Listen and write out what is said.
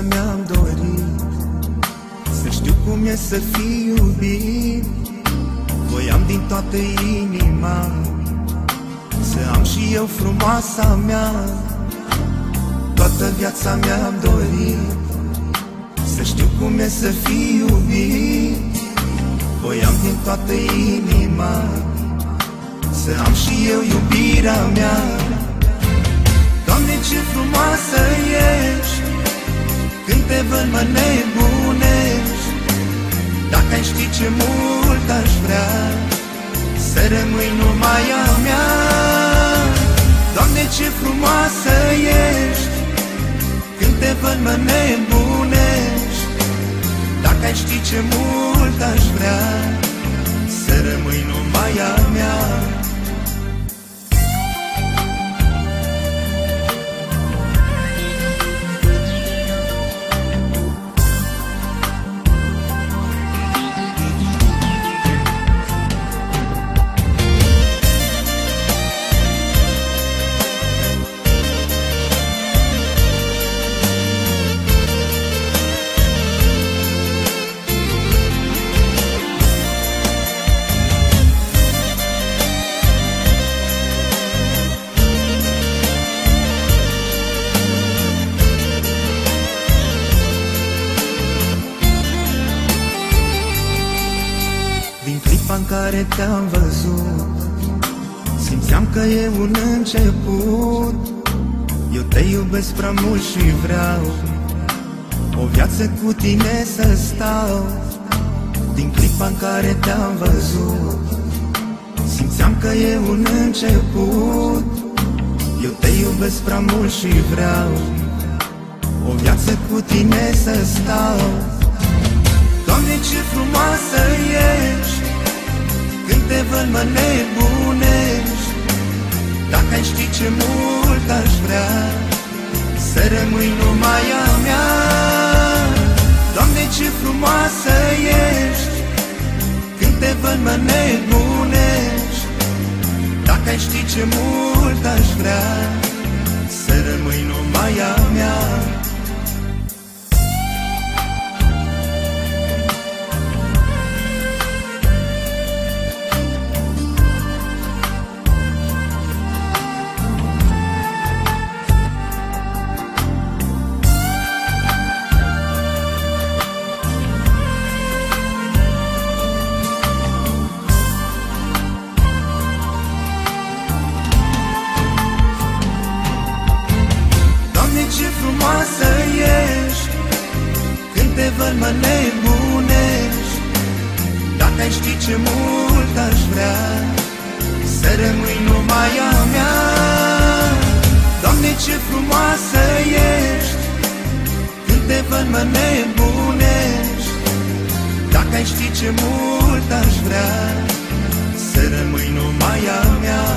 viața mi-am dorit să știu cum e să fii iubit. Voiam din toată inima să am și eu frumoasa mea. Toată viața mi-am dorit să știu cum e să fii iubit. Voiam din toată inima să am și eu iubirea mea. Doamne, ce frumoasă ești, când te văd mă nebunești. Dacă ai ști ce mult aș vrea să rămâi numai a mea. Doamne, ce frumoasă ești, când te văd mă nebunești. Dacă ai ști ce mult aș vrea să rămâi numai a mea. Din clipa în care te-am văzut, simțeam că e un început. Eu te iubesc prea mult și vreau o viață cu tine să stau. Din clipa în care te-am văzut, simțeam că e un început. Eu te iubesc prea mult și vreau o viață cu tine să stau. Doamne, ce frumoasă ești, când te văd mă nebunești. Dacă ai ști ce mult aș vrea să rămâi numai a mea. Doamne, ce frumoasă ești, când te văd mă nebunești. Dacă ai ști ce mult aș vrea să rămâi numai a mea. Ce frumoasă ești, când te văd mă nebunești. Dacă ai ști ce mult aș vrea să rămâi numai a mea. Doamne, ce frumoasă ești, când te văd mă nebunești. Dacă ai ști ce mult aș vrea să rămâi numai a mea.